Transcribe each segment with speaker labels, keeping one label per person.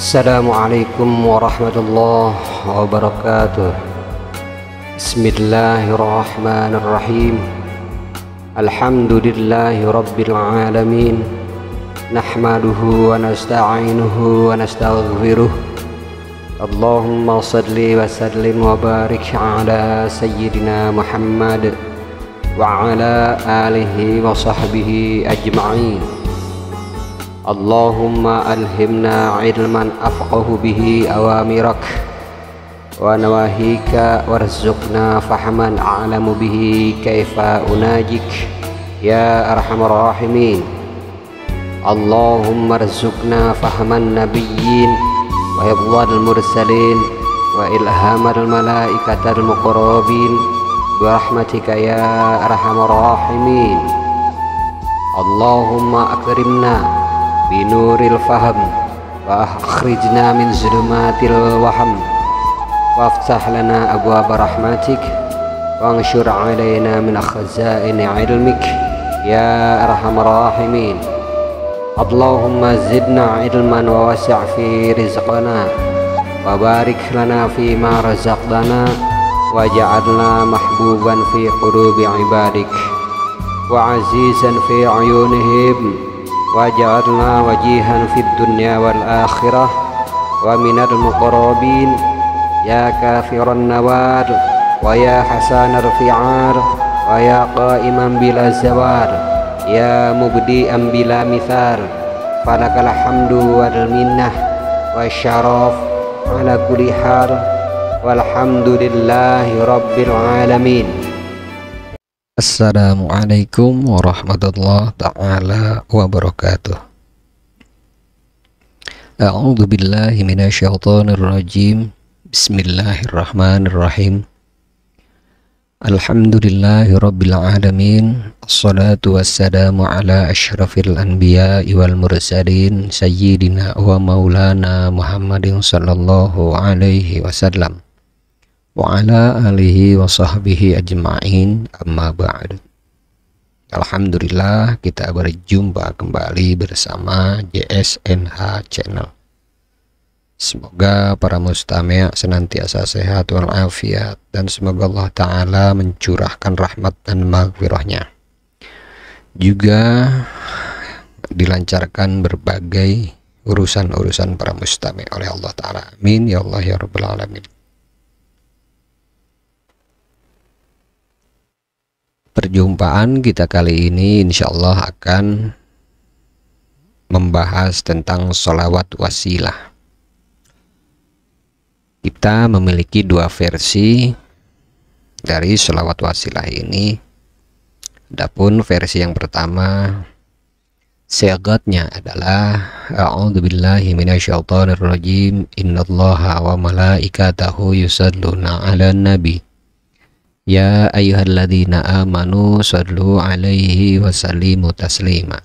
Speaker 1: Assalamualaikum warahmatullahi wabarakatuh. Bismillahirrahmanirrahim. Alhamdulillahi rabbil alamin. Nahmaduhu wa nasta'inuhu wa nastaghfiruh. Allahumma salli wa sallim wa barik ala sayyidina Muhammad wa ala alihi wa sahbihi ajma'in. Allahumma alhimna ilman afqahu bihi awamirak wa nawahika warzuqna fahman a'lamu bihi kaifa unajik ya arhamar rahimin. Allahumma arzuqna fahman nabiyyin wa hifdzal mursalin wa ilhamal malaikatal muqarrabin bi rahmatika ya arhamar rahimin. Allahumma akrimna binuril faham wa akhrijna min zulumatil waham waftah lana abwaab rahmatik wa anshur alaina min khazaini ilmik ya arhamar rahimin. Allahumma zidna ilman wa wasi' fi rizqana wa barik lana fi ma razaqtana waj'alna mahbuban fi qulubi ibadik wa azizan fi ayunihim waj'alna wajihan fid dunya wal akhirah wa minal muqarrabin ya kafiran nawar wa ya hasanar fi'ar wa ya qa'iman bila zawar ya mubdi'an bila mithar falakal hamdu wal minnah wa syaraf ala kulli hal walhamdulillahi rabbil alamin.
Speaker 2: Assalamualaikum warahmatullahi ta'ala wabarakatuh. A'udzu billahi minasyaitonir rajim. Bismillahirrahmanirrahim. Alhamdulillahi rabbil alamin. Assalatu wassalamu ala asyrafil anbiya'i wal mursalin sayyidina wa maulana Muhammadin sallallahu alaihi wasallam wa ala alihi wa sahbihi ajma'in, amma ba'd. Alhamdulillah, kita berjumpa kembali bersama JSNH Channel. Semoga para mustami' senantiasa sehat walafiat, dan semoga Allah Ta'ala mencurahkan rahmat dan maghfirahnya, juga dilancarkan berbagai urusan-urusan para mustami' oleh Allah Ta'ala. Amin ya Allah ya Rabbal Alamin. Perjumpaan kita kali ini insya Allah akan membahas tentang sholawat wasilah. Kita memiliki dua versi dari sholawat wasilah ini. Adapun versi yang pertama, sigatnya adalah a'udzubillahi minasyaitonirrajim, innallaha wa malaikatahu yusalluna 'alan nabi ya ayyuhalladzina amanu sallu alaihi wa sallimu taslima.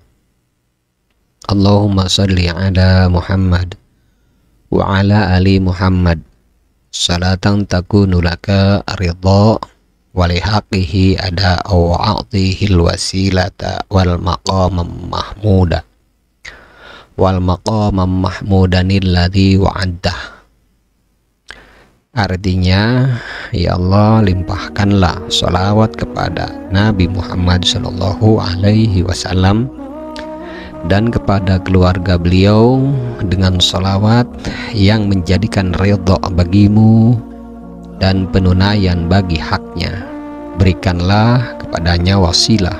Speaker 2: Allahumma salli ala Muhammad wa ala ali Muhammad salatan takunu laka ridha wa lihaqihi ada a'tihil wasilata wal maqamam mahmudanil ladzi wa'addah. Artinya, ya Allah, limpahkanlah sholawat kepada Nabi Muhammad Shallallahu Alaihi Wasallam dan kepada keluarga beliau dengan sholawat yang menjadikan ridha bagimu dan penunaian bagi haknya. Berikanlah kepadanya wasilah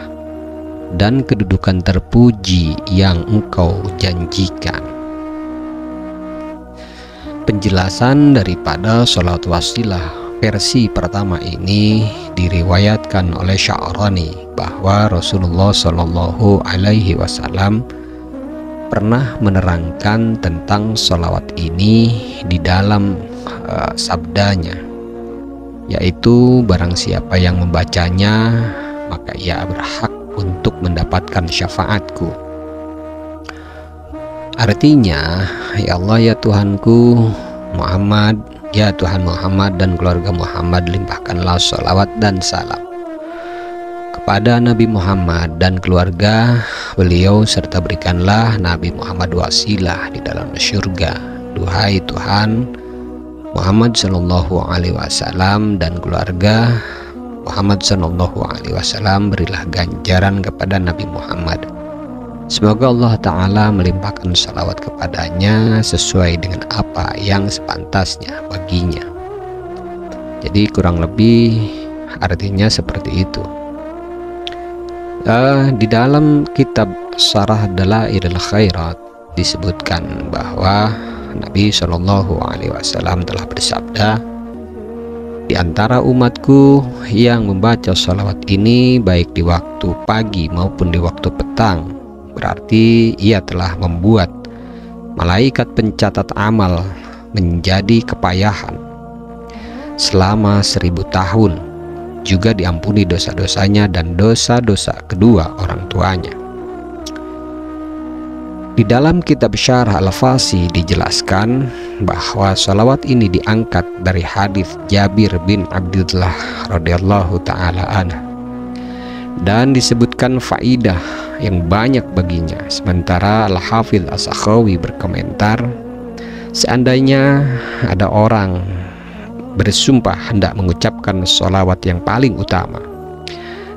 Speaker 2: dan kedudukan terpuji yang engkau janjikan. Penjelasan daripada sholawat wasilah versi pertama ini diriwayatkan oleh Sya'rani bahwa Rasulullah Shallallahu Alaihi Wasallam pernah menerangkan tentang sholawat ini di dalam sabdanya, yaitu barang siapa yang membacanya maka ia berhak untuk mendapatkan syafaatku. Artinya, ya Allah ya Tuhanku Muhammad, ya Tuhan Muhammad dan keluarga Muhammad, limpahkanlah sholawat dan salam kepada Nabi Muhammad dan keluarga beliau, serta berikanlah Nabi Muhammad wasilah di dalam surga duhai Tuhan, Muhammad Shallallahu Alaihi Wasallam dan keluarga Muhammad Shallallahu Alaihi Wasallam berilah ganjaran kepada Nabi Muhammad. Semoga Allah Ta'ala melimpahkan salawat kepadanya sesuai dengan apa yang sepantasnya baginya. Jadi kurang lebih artinya seperti itu. Di dalam kitab Syarah Dalailil Khairat disebutkan bahwa Nabi Shallallahu Alaihi Wasallam telah bersabda, di antara umatku yang membaca salawat ini baik di waktu pagi maupun di waktu petang, berarti ia telah membuat malaikat pencatat amal menjadi kepayahan selama 1000 tahun, juga diampuni dosa-dosanya dan dosa-dosa kedua orang tuanya. Di dalam kitab Syarah Al-Fasi dijelaskan bahwa salawat ini diangkat dari hadis Jabir bin Abdullah radhiyallahu taala anhu dan disebutkan faidah yang banyak baginya. Sementara Al-Hafidz As-Sakhawi berkomentar, seandainya ada orang bersumpah hendak mengucapkan salawat yang paling utama,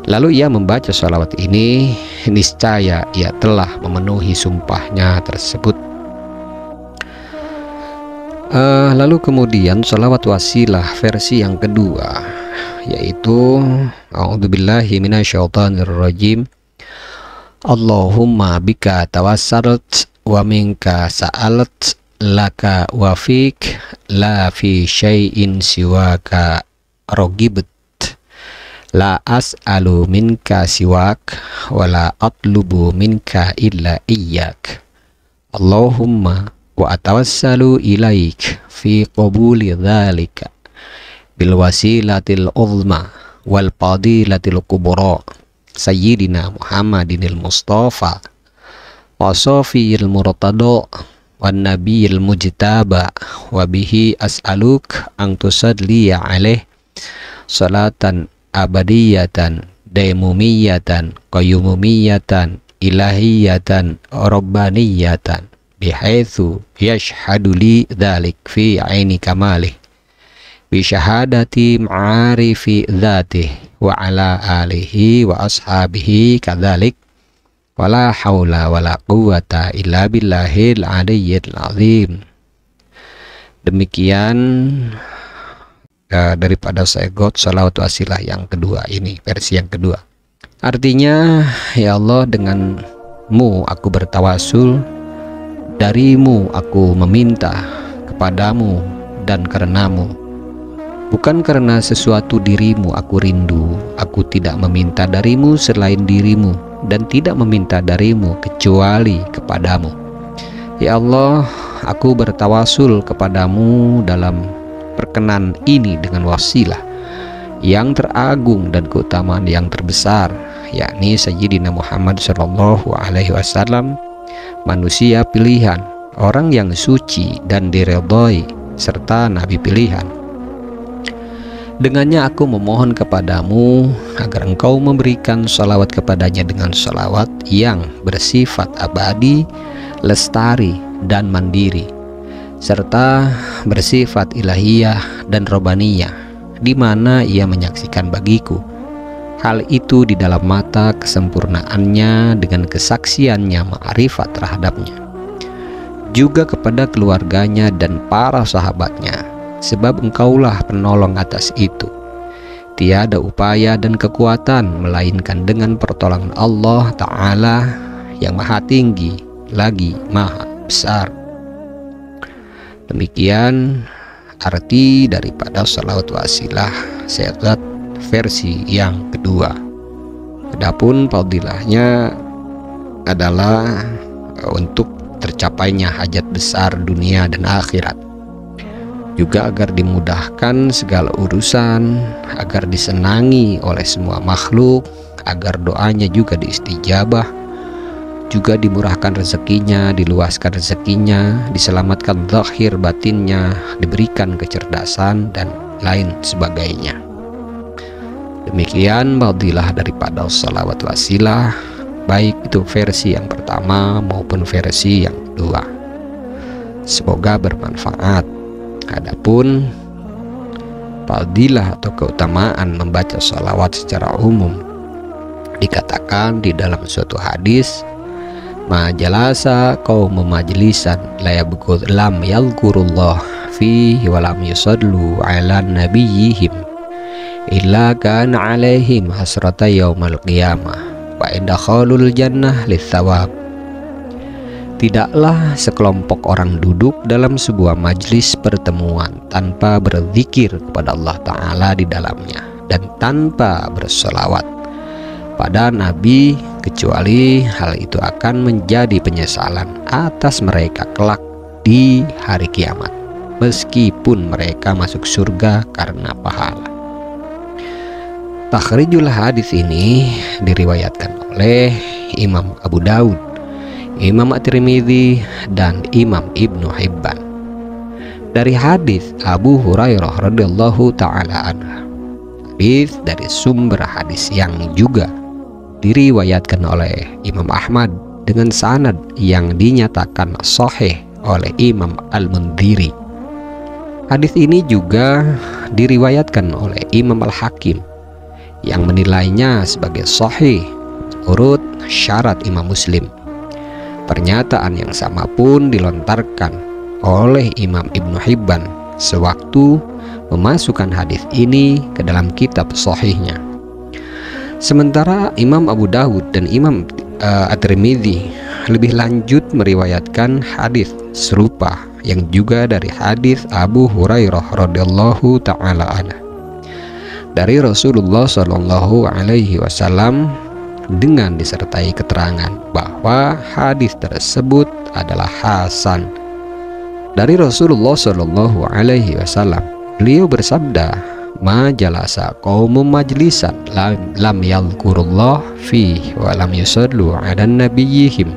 Speaker 2: lalu ia membaca salawat ini, niscaya ia telah memenuhi sumpahnya tersebut. Lalu kemudian salawat wasilah versi yang kedua, yaitu a'udzubillahi minasyaitonirrajim, Allahumma bika tawassalt wa minka sa'alt laka wa fik la fi syai'in siwaka rogibt la as'alu minka siwak wa la atlubu minka illa iyyak Allahumma wa atawassalu ilaik fi qabuli dhalika bil wasilatil uzma wal fadilatil kubra sayyidina Muhammadinil Mustafa wa safiyil murtada wan nabiyil mujtaba wa bihi as'aluk an tusalli alaih salatan abadiyatan daimumiyatan qayyumumiyatan ilahiyatan rabbaniyatan bihaitsu yashhadu li dzalik fi aini kamalih bi syahadati ma'arifi dzatihi wa ala alihi wa ashabihi kadzalik wala haula wala quwata illa billahil aliyyil azim. Demikian daripada Saigot salawat wasilah yang kedua ini, versi yang kedua. Artinya, ya Allah, denganmu aku bertawasul, darimu aku meminta, kepadamu dan karenamu. Bukan karena sesuatu dirimu aku rindu, aku tidak meminta darimu selain dirimu, dan tidak meminta darimu kecuali kepadamu. Ya Allah, aku bertawasul kepadamu dalam perkenan ini dengan wasilah yang teragung dan keutamaan yang terbesar, yakni Sayyidina Muhammad Shallallahu Alaihi Wasallam, manusia pilihan, orang yang suci dan diridhai, serta nabi pilihan. Dengannya aku memohon kepadamu agar engkau memberikan salawat kepadanya dengan salawat yang bersifat abadi, lestari, dan mandiri, serta bersifat ilahiyah dan robbaniyah, di mana ia menyaksikan bagiku hal itu di dalam mata kesempurnaannya dengan kesaksiannya ma'rifat terhadapnya, juga kepada keluarganya dan para sahabatnya, sebab engkaulah penolong atas itu. Tiada upaya dan kekuatan melainkan dengan pertolongan Allah Ta'ala yang maha tinggi lagi maha besar. Demikian arti daripada salawat wasilah Saigot versi yang kedua. Adapun fadilahnya adalah untuk tercapainya hajat besar dunia dan akhirat, juga agar dimudahkan segala urusan, agar disenangi oleh semua makhluk, agar doanya juga diistijabah, juga dimurahkan rezekinya, diluaskan rezekinya, diselamatkan zahir batinnya, diberikan kecerdasan dan lain sebagainya. Demikian fadilah daripada salawat wasilah, baik itu versi yang pertama maupun versi yang kedua. Semoga bermanfaat. Adapun fadilah atau keutamaan membaca sholawat secara umum, dikatakan di dalam suatu hadis, ma jalasa qaum majlisan lam yadhkurullah fihi wa lam yusallu ala nabiyyihim illa kana alaihim hasrata yaumal qiyamah wa indakhalul jannah litsawab. Tidaklah sekelompok orang duduk dalam sebuah majlis pertemuan tanpa berzikir kepada Allah Ta'ala di dalamnya dan tanpa bersolawat pada Nabi, kecuali hal itu akan menjadi penyesalan atas mereka kelak di hari kiamat, meskipun mereka masuk surga karena pahala. Takhrijul hadis ini diriwayatkan oleh Imam Abu Daud, Imam At-Tirmidzi, dan Imam Ibnu Hibban dari hadis Abu Hurairah radhiyallahu ta'ala anhu. Hadis dari sumber hadis yang juga diriwayatkan oleh Imam Ahmad dengan sanad yang dinyatakan sahih oleh Imam Al-Mundhiri. Hadis ini juga diriwayatkan oleh Imam Al-Hakim yang menilainya sebagai sahih menurut syarat Imam Muslim. Pernyataan yang sama pun dilontarkan oleh Imam Ibnu Hibban sewaktu memasukkan hadis ini ke dalam kitab sahihnya. Sementara Imam Abu Dawud dan Imam At-Tirmidzi lebih lanjut meriwayatkan hadis serupa yang juga dari hadis Abu Hurairah radhiyallahu ta'ala anhu dari Rasulullah Shallallahu alaihi wasallam, dengan disertai keterangan bahwa hadis tersebut adalah hasan. Dari Rasulullah Shallallahu alaihi wasallam, beliau bersabda, ma jalasa qaumum majlisan lam yadhkurullah fihi wa lam yusallu ala nabiyyihim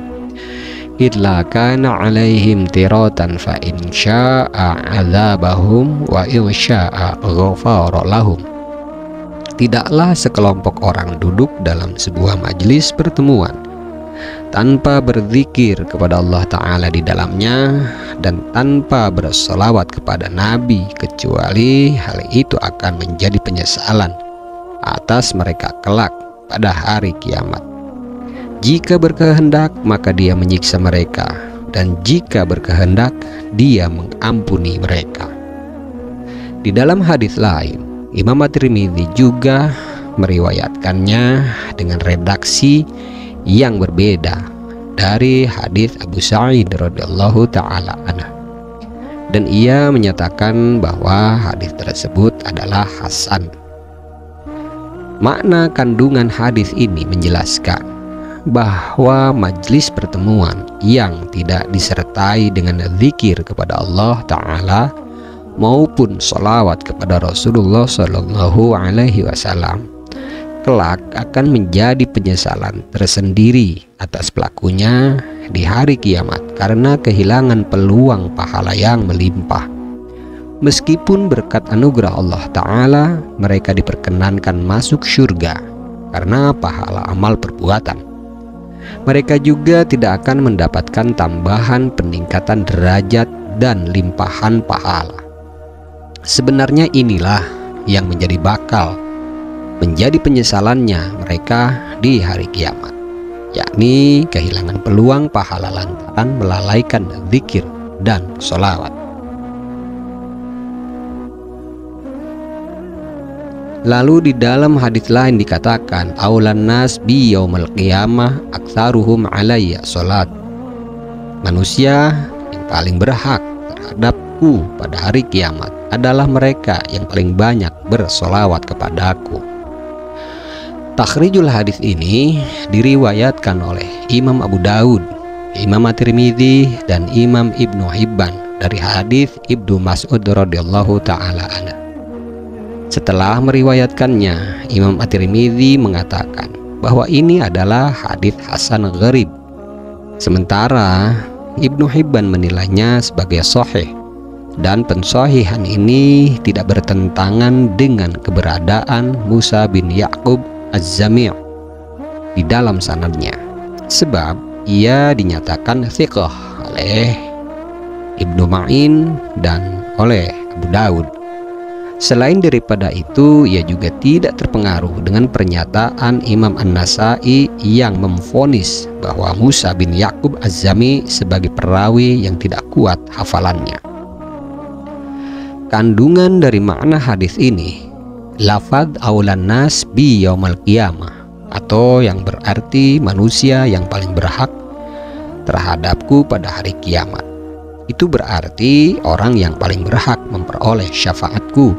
Speaker 2: illa kana alaihim tiratan fa in syaa adzabahum wa in syaa ghafara lahum. Tidaklah sekelompok orang duduk dalam sebuah majelis pertemuan tanpa berzikir kepada Allah Ta'ala di dalamnya dan tanpa bersolawat kepada Nabi, kecuali hal itu akan menjadi penyesalan atas mereka kelak pada hari kiamat. Jika berkehendak maka Dia menyiksa mereka, dan jika berkehendak Dia mengampuni mereka. Di dalam hadis lain, Imam At-Tirmidzi juga meriwayatkannya dengan redaksi yang berbeda dari hadis Abu Sa'id radhiyallahu ta'ala anhu, dan ia menyatakan bahwa hadis tersebut adalah hasan. Makna kandungan hadis ini menjelaskan bahwa majelis pertemuan yang tidak disertai dengan zikir kepada Allah Ta'ala maupun sholawat kepada Rasulullah Shallallahu alaihi wasallam kelak akan menjadi penyesalan tersendiri atas pelakunya di hari kiamat karena kehilangan peluang pahala yang melimpah. Meskipun berkat anugerah Allah Ta'ala mereka diperkenankan masuk surga karena pahala amal perbuatan, mereka juga tidak akan mendapatkan tambahan peningkatan derajat dan limpahan pahala. Sebenarnya inilah yang menjadi bakal menjadi penyesalannya mereka di hari kiamat, yakni kehilangan peluang pahala lantaran melalaikan zikir dan sholawat. Lalu di dalam hadis lain dikatakan, aulan nas bi yaumil qiyamah aktsaruhum alayya sholat. Manusia yang paling berhak terhadapku pada hari kiamat adalah mereka yang paling banyak bersolawat kepadaku. Takhrijul hadis ini diriwayatkan oleh Imam Abu Daud, Imam At-Tirmidzi, dan Imam Ibnu Hibban dari hadis Ibnu Mas'ud radhiyallahu ta'ala anhu. Setelah meriwayatkannya, Imam At-Tirmidzi mengatakan bahwa ini adalah hadis hasan gharib, sementara Ibnu Hibban menilainya sebagai sahih, dan pensahihan ini tidak bertentangan dengan keberadaan Musa bin Ya'qub Az-Zami' di dalam sanadnya, sebab ia dinyatakan thiqah oleh Ibnu Ma'in, dan oleh Abu Daud. Selain daripada itu, ia juga tidak terpengaruh dengan pernyataan Imam An-Nasai yang memvonis bahwa Musa bin Yaqub Az-Zami sebagai perawi yang tidak kuat hafalannya. Kandungan dari makna hadis ini, lafadz aulan nas bi yaumal qiyamah, atau yang berarti manusia yang paling berhak terhadapku pada hari kiamat. Itu berarti orang yang paling berhak memperoleh syafaatku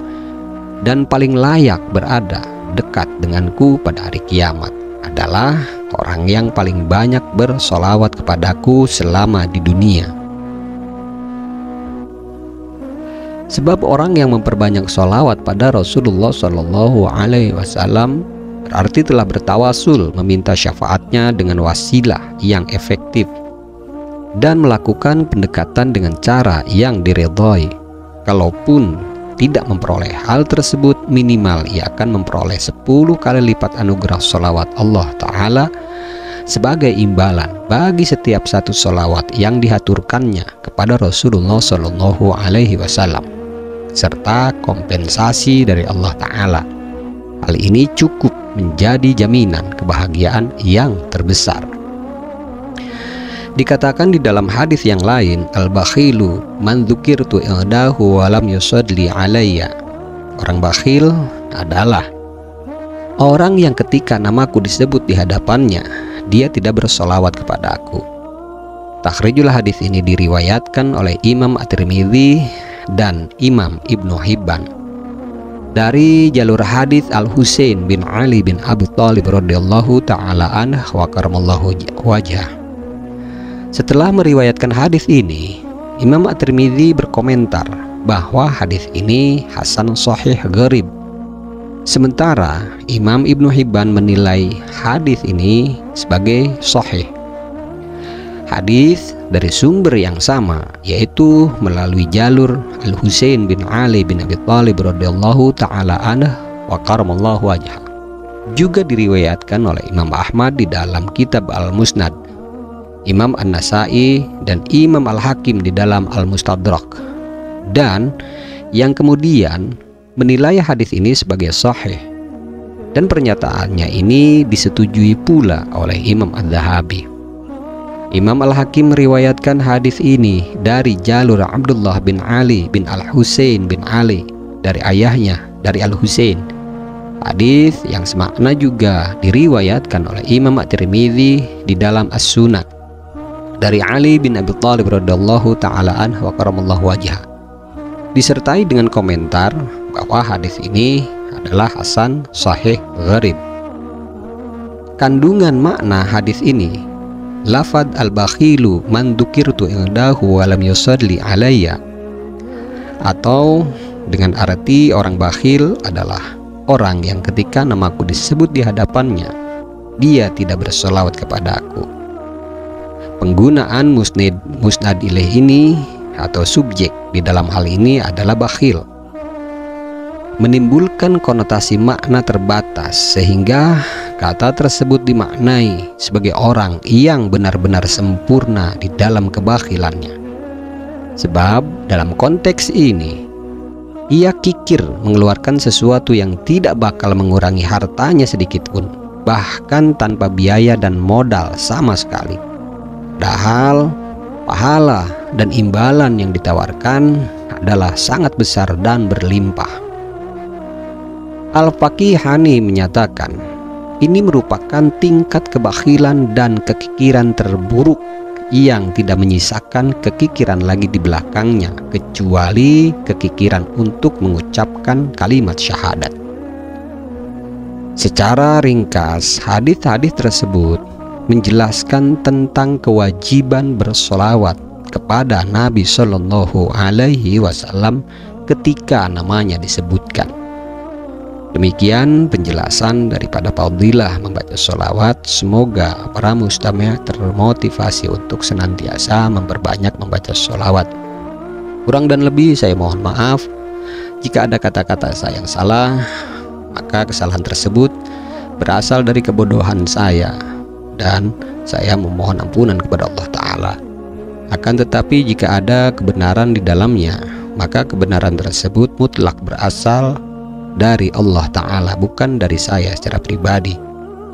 Speaker 2: dan paling layak berada dekat denganku pada hari kiamat adalah orang yang paling banyak bersolawat kepadaku selama di dunia. Sebab orang yang memperbanyak solawat pada Rasulullah Shallallahu Alaihi Wasallam berarti telah bertawasul meminta syafaatnya dengan wasilah yang efektif dan melakukan pendekatan dengan cara yang diridhoi. Kalaupun tidak memperoleh hal tersebut, minimal ia akan memperoleh 10 kali lipat anugerah solawat Allah Ta'ala sebagai imbalan bagi setiap satu solawat yang dihaturkannya kepada Rasulullah Shallallahu Alaihi Wasallam, serta kompensasi dari Allah Ta'ala. Hal ini cukup menjadi jaminan kebahagiaan yang terbesar. Dikatakan di dalam hadis yang lain, al-bakhilu man dzukirtu indahu wa lam yusalli alayya. Orang bakhil adalah orang yang ketika namaku disebut di hadapannya, dia tidak bersolawat kepada aku. Takhrijul hadis ini diriwayatkan oleh Imam At-Tirmidzi dan Imam Ibnu Hibban dari jalur hadis Al-Husain bin Ali bin Abi Thalib radhiyallahu ta'ala anhu wa karamallahu wajhah. Setelah meriwayatkan hadis ini, Imam At-Tirmidzi berkomentar bahwa hadis ini hasan sahih gharib. Sementara Imam Ibnu Hibban menilai hadis ini sebagai sahih. Hadis dari sumber yang sama, yaitu melalui jalur Al-Husain bin Ali bin Abi Thalib radhiyallahu ta'ala anhu wa karamallahu wajhah, juga diriwayatkan oleh Imam Ahmad di dalam kitab Al-Musnad, Imam An-Nasai dan Imam Al-Hakim di dalam Al-Mustadrak, dan yang kemudian menilai hadis ini sebagai sahih, dan pernyataannya ini disetujui pula oleh Imam Az-Zahabi. Imam Al-Hakim meriwayatkan hadis ini dari jalur Abdullah bin Ali bin Al-Husain bin Ali dari ayahnya, dari Al-Husain. Hadis yang semakna juga diriwayatkan oleh Imam At-Tirmidzi di dalam As-Sunan dari Ali bin Abi Thalib radhiyallahu ta'ala anhu wa karamallahu wajhah, disertai dengan komentar bahwa hadis ini adalah hasan sahih gharib. Kandungan makna hadis ini, lafadz al-bakhilu man dzukirtu indahu wa lam yusalli alayya, atau dengan arti orang bakhil adalah orang yang ketika namaku disebut di hadapannya, dia tidak bersolawat kepada aku. Penggunaan musnad ilaih ini atau subjek di dalam hal ini adalah bakhil, menimbulkan konotasi makna terbatas, sehingga kata tersebut dimaknai sebagai orang yang benar-benar sempurna di dalam kebakhilannya. Sebab dalam konteks ini ia kikir mengeluarkan sesuatu yang tidak bakal mengurangi hartanya sedikit pun, bahkan tanpa biaya dan modal sama sekali. Padahal pahala dan imbalan yang ditawarkan adalah sangat besar dan berlimpah. Al-Faqihani menyatakan ini merupakan tingkat kebakhilan dan kekikiran terburuk yang tidak menyisakan kekikiran lagi di belakangnya, kecuali kekikiran untuk mengucapkan kalimat syahadat. Secara ringkas, hadis-hadis tersebut menjelaskan tentang kewajiban bersolawat kepada Nabi Shallallahu Alaihi Wasallam ketika namanya disebutkan. Demikian penjelasan daripada fadilah membaca sholawat. Semoga para mustami' termotivasi untuk senantiasa memperbanyak membaca sholawat. Kurang dan lebih saya mohon maaf. Jika ada kata-kata saya yang salah, maka kesalahan tersebut berasal dari kebodohan saya, dan saya memohon ampunan kepada Allah Ta'ala. Akan tetapi jika ada kebenaran di dalamnya, maka kebenaran tersebut mutlak berasal dari Allah Ta'ala, bukan dari saya secara pribadi.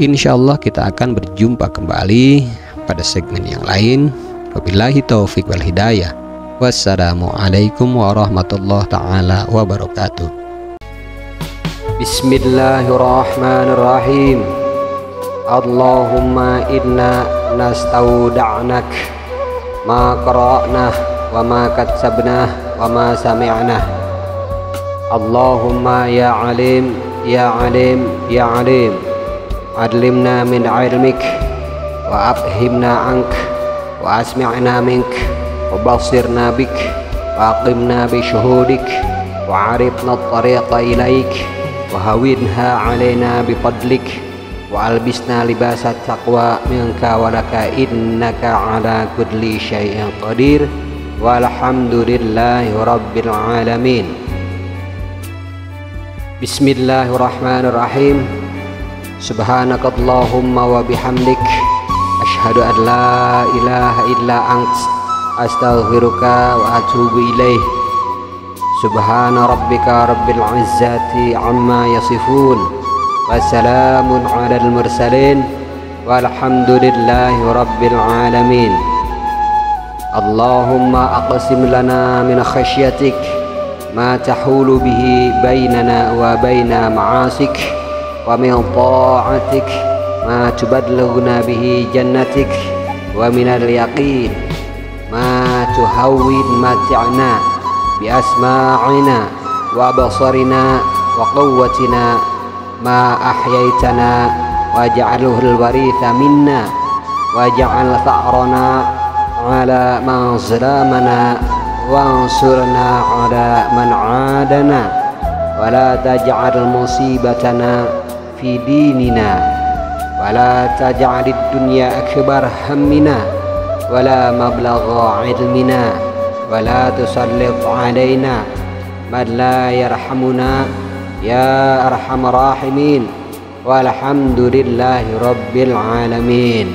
Speaker 2: Insya Allah kita akan berjumpa kembali pada segmen yang lain. Wabillahi taufiq wal hidayah. Wassalamualaikum warahmatullahi ta'ala wabarakatuh.
Speaker 1: Bismillahirrahmanirrahim. Allahumma inna nastauda'nak ma qara'nah wa ma katsabnah wa ma sami'nah. Allahumma ya alim ya alim ya alim, adlimna min ilmik wa abhimna ank wa asmi'na mink wa basirna bik wa aqimna bi syuhudik wa arifna at-tariqa ilaik wa hawinha alaina bi fadlik wa albisna libasa taqwa minka wa laka innaka ala kulli syai'in qadir walhamdulillahi rabbil alamin. Bismillahirrahmanirrahim. Subhanakallahumma wa bihamdik asyhadu an la ilaha illa ant astaghfiruka wa atubu ilaih. Subhana rabbika rabbil izzati amma yasifun wa salamun alal mursalin walhamdulillahi rabbil alamin. Allahumma aqsim lana min khasyatik ma tahulu bihi bainana wa baina ma'asik, wa min ta'atik ma tubadlighuna bihi jannatik, wa minal yaqin ma tuhawwin mati'na bi asma'ina wa basarina wa quwwatina ma ahyaitana waj'alhu al-waritha minna waj'al tha'rana ala man zalamana wansurna ala man adana wa la taj'al musibatana fi dinina wa la taj'alid dunya akbar hammina wa la mablagha ilmina wa la tusallit alaina man la yarhamuna ya arhamar rahimin walhamdulillahi rabbil alamin.